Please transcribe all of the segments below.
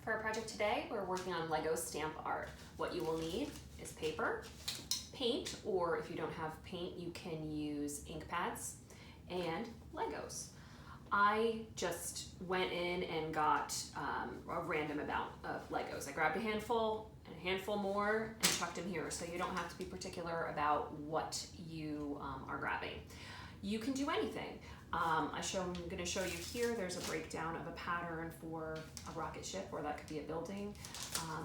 For our project today, we're working on Lego stamp art. What you will need is paper, paint, or if you don't have paint, you can use ink pads, and Legos. I just went in and got a random amount of Legos. I grabbed a handful and a handful more and chucked them here, so you don't have to be particular about what you are grabbing. You can do anything. I'm going to show you here, there's a breakdown of a pattern for a rocket ship, or that could be a building.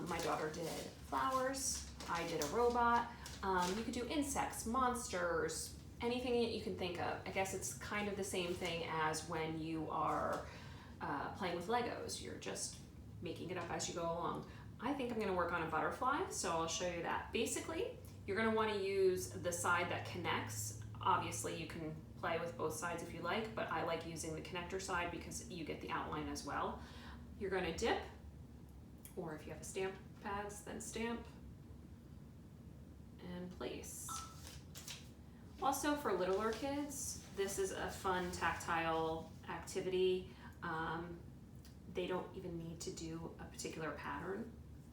My daughter did flowers, I did a robot. You could do insects, monsters, anything that you can think of. I guess it's kind of the same thing as when you are playing with Legos. You're just making it up as you go along. I think I'm going to work on a butterfly, so I'll show you that. Basically, you're going to want to use the side that connects. Obviously, you can play with both sides if you like, but I like using the connector side because you get the outline as well. You're going to dip, or if you have a stamp pads, then stamp and place. Also, for littler kids, this is a fun tactile activity. They don't even need to do a particular pattern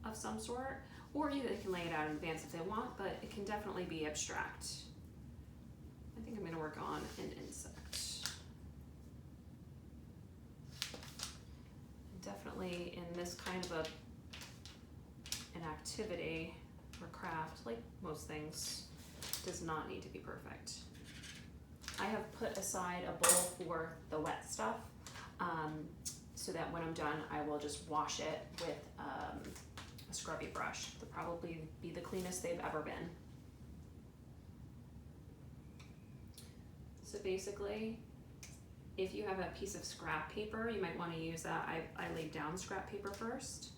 of some sort, or they can lay it out in advance if they want, but it can definitely be abstract. I think I'm going to work on an insect. Definitely in this kind of an activity or craft, like most things, does not need to be perfect. I have put aside a bowl for the wet stuff so that when I'm done, I will just wash it with a scrubby brush. They'll probably be the cleanest they've ever been. So basically, if you have a piece of scrap paper, you might want to use that. I laid down scrap paper first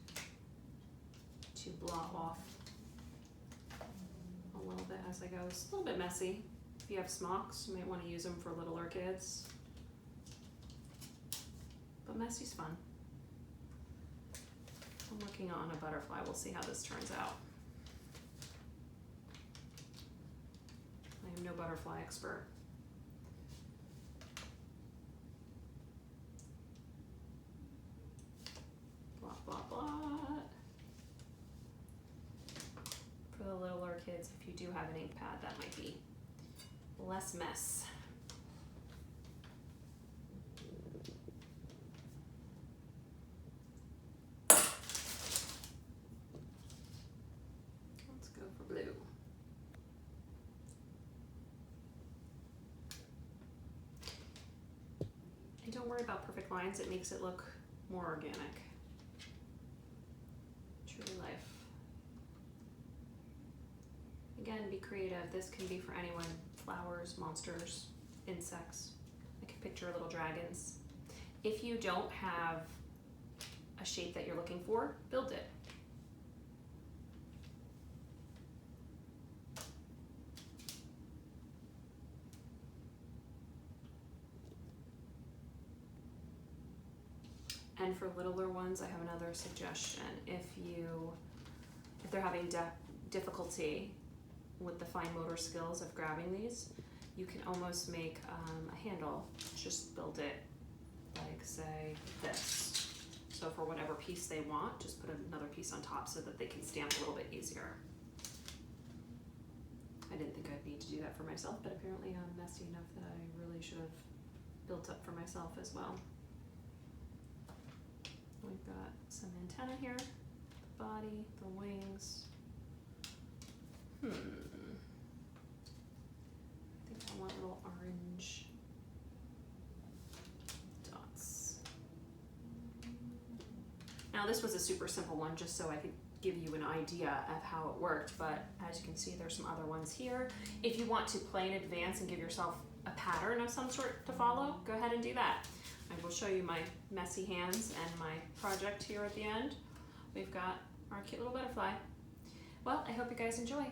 to blob off a little bit as I go. It's a little bit messy. If you have smocks, you might want to use them for littler kids. But messy's fun. I'm working on a butterfly. We'll see how this turns out. I am no butterfly expert. Blah, blah, blah. For the littler kids, if you do have an ink pad, that might be less mess. Let's go for blue. And don't worry about perfect lines, it makes it look more organic. True life. Again, be creative. This can be for anyone. Flowers, monsters, insects. I can picture little dragons. If you don't have a shape that you're looking for, build it. And for littler ones, I have another suggestion. If they're having difficulty with the fine motor skills of grabbing these, you can almost make a handle. Just build it like, say, this. So for whatever piece they want, just put another piece on top so that they can stamp a little bit easier. I didn't think I'd need to do that for myself, but apparently I'm messy enough that I really should have built up for myself as well. We've got some antenna here, the body, the wings. I think I want little orange dots. Now this was a super simple one just so I could give you an idea of how it worked, but as you can see there's some other ones here. If you want to play in advance and give yourself a pattern of some sort to follow, go ahead and do that. I will show you my messy hands and my project here at the end. We've got our cute little butterfly. Well, I hope you guys enjoy.